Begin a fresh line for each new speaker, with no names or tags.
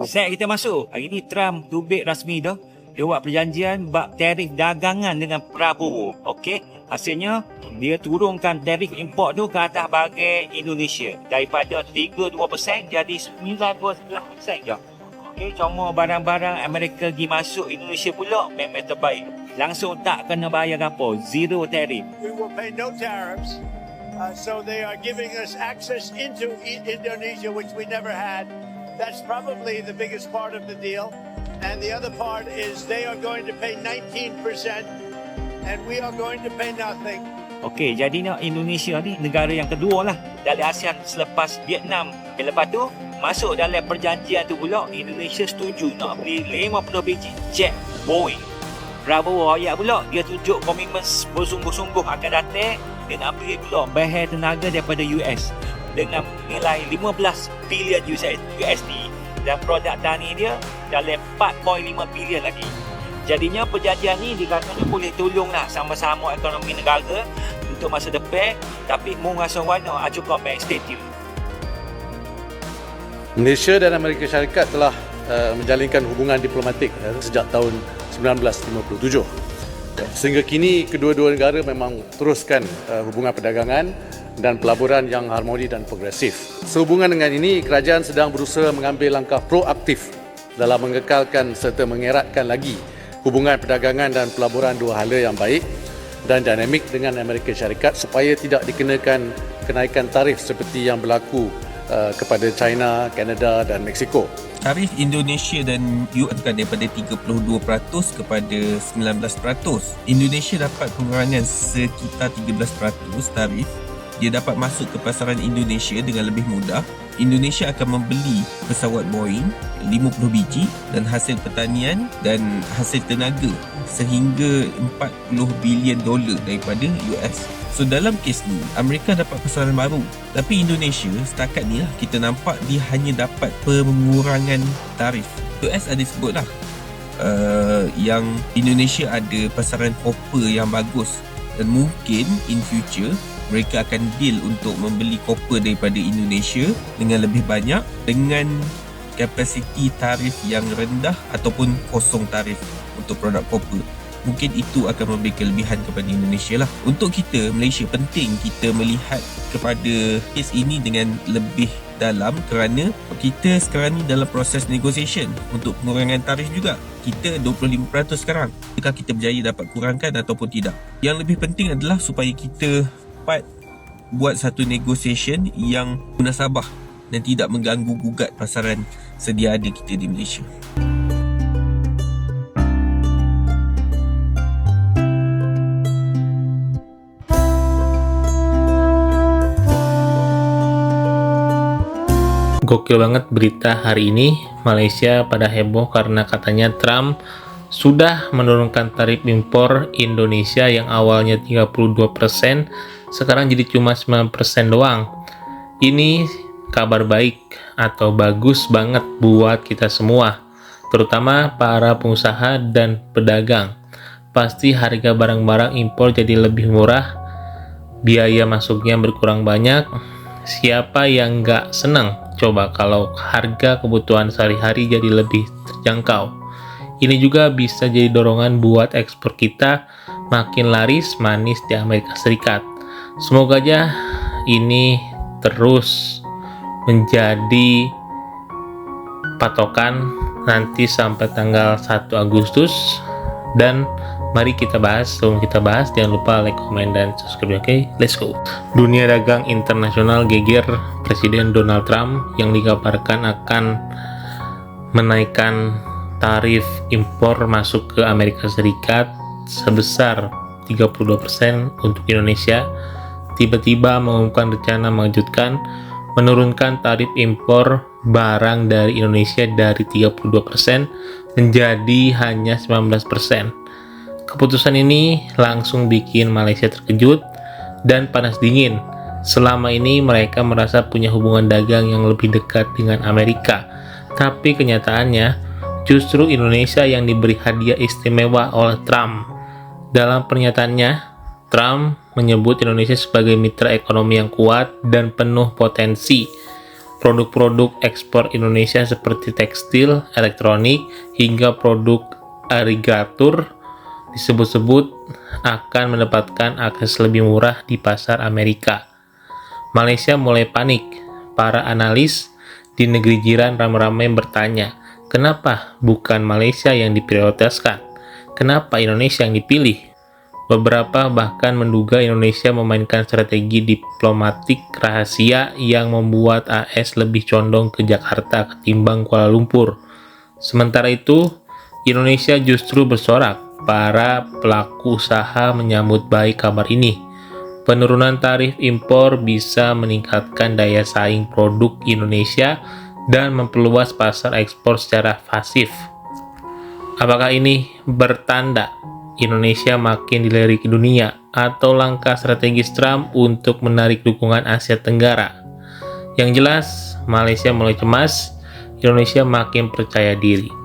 Set kita masuk. Hari ni Trump tubik rasmi dah. Dia buat perjanjian bab tarif dagangan dengan Prabowo. Okey. Hasilnya dia turunkan tarif import tu ke atas bagai Indonesia. Daripada 32% jadi 99% je. Okey, cuma barang-barang Amerika pergi masuk Indonesia pula memang terbaik. Langsung tak kena bayar apa. Zero tarif.
We will pay no tariffs. So they are giving us access into Indonesia, which we never had. That's probably the biggest part of the deal. And the other part is they are going to pay 19% and we are going to pay nothing.
Okey, jadinya Indonesia ni negara yang kedua lah dari ASEAN selepas Vietnam. Lepas tu, masuk dalam perjanjian tu pula, Indonesia setuju nak beli 50 biji jet Boeing. Prabowo ayat pula, dia tunjuk komitmen bersungguh-sungguh akan datang dia nak beli pula bahan tenaga daripada US dengan nilai 15 bilion USD dan produk tani dia dalam 4.5 bilion lagi. Jadinya perjanjian ni dikatakan boleh tolonglah sama-sama ekonomi negara untuk masa depan, tapi mu rasa warna cukup baik. Stay tune.
Malaysia dan Amerika Syarikat telah menjalinkan hubungan diplomatik sejak tahun 1957. Sehingga kini kedua-dua negara memang teruskan hubungan perdagangan dan pelaburan yang harmoni dan progresif. Sehubungan dengan ini, kerajaan sedang berusaha mengambil langkah proaktif dalam mengekalkan serta mengeratkan lagi hubungan perdagangan dan pelaburan dua hala yang baik dan dinamik dengan Amerika Syarikat supaya tidak dikenakan kenaikan tarif seperti yang berlaku kepada China, Kanada dan Mexico.
Tarif Indonesia dan US akan daripada 32% kepada 19%. Indonesia dapat pengurangan sekitar 13% tarif. Dia dapat masuk ke pasaran Indonesia dengan lebih mudah. Indonesia akan membeli pesawat Boeing 50 biji dan hasil pertanian dan hasil tenaga sehingga 40 bilion dolar daripada US. So dalam kes ni, Amerika dapat pasaran baru. Tapi Indonesia setakat ni lah kita nampak dia hanya dapat pengurangan tarif. US ada sebut lah yang Indonesia ada pasaran copper yang bagus dan mungkin in future mereka akan deal untuk membeli copper daripada Indonesia dengan lebih banyak dengan kapasiti tarif yang rendah ataupun kosong tarif untuk produk copper. Mungkin itu akan memberi kelebihan kepada Indonesia lah. Untuk kita, Malaysia, penting kita melihat kepada kes ini dengan lebih dalam kerana kita sekarang ni dalam proses negotiation untuk pengurangan tarif juga. Kita 25% sekarang. Adakah kita berjaya dapat kurangkan ataupun tidak? Yang lebih penting adalah supaya kita dapat buat satu negotiation yang munasabah dan tidak mengganggu gugat pasaran sedia ada kita di Malaysia.
Gokil banget berita hari ini. Malaysia pada heboh karena katanya Trump sudah menurunkan tarif impor Indonesia yang awalnya 32%, sekarang jadi cuma 9% doang. Ini kabar baik atau bagus banget buat kita semua, terutama para pengusaha dan pedagang. Pasti harga barang-barang impor jadi lebih murah, biaya masuknya berkurang banyak. Siapa yang nggak senang coba kalau harga kebutuhan sehari-hari jadi lebih terjangkau. Ini juga bisa jadi dorongan buat ekspor kita makin laris manis di Amerika Serikat. Semoga aja ini terus menjadi patokan nanti sampai tanggal 1 Agustus. Dan mari kita bahas. Sebelum kita bahas, jangan lupa like, komen, dan subscribe. Oke, let's go. Dunia dagang internasional geger Presiden Donald Trump yang dikabarkan akan menaikkan tarif impor masuk ke Amerika Serikat sebesar 32% untuk Indonesia. Tiba-tiba mengumumkan rencana mengejutkan menurunkan tarif impor barang dari Indonesia dari 32% menjadi hanya 19%. Keputusan ini langsung bikin Malaysia terkejut dan panas dingin. Selama ini mereka merasa punya hubungan dagang yang lebih dekat dengan Amerika. Tapi kenyataannya justru Indonesia yang diberi hadiah istimewa oleh Trump. Dalam pernyataannya, Trump menyebut Indonesia sebagai mitra ekonomi yang kuat dan penuh potensi. produk-produk ekspor Indonesia seperti tekstil, elektronik, hingga produk agrikultur disebut-sebut akan mendapatkan akses lebih murah di pasar Amerika. Malaysia mulai panik. Para analis di negeri jiran ramai-ramai bertanya, kenapa bukan Malaysia yang diprioritaskan? Kenapa Indonesia yang dipilih? Beberapa bahkan menduga Indonesia memainkan strategi diplomatik rahasia yang membuat AS lebih condong ke Jakarta ketimbang Kuala Lumpur. Sementara itu, Indonesia justru bersorak. Para pelaku usaha menyambut baik kabar ini. Penurunan tarif impor bisa meningkatkan daya saing produk Indonesia dan memperluas pasar ekspor secara pasif. Apakah ini bertanda Indonesia makin dilirik dunia atau langkah strategis Trump untuk menarik dukungan Asia Tenggara? Yang jelas, Malaysia mulai cemas, Indonesia makin percaya diri.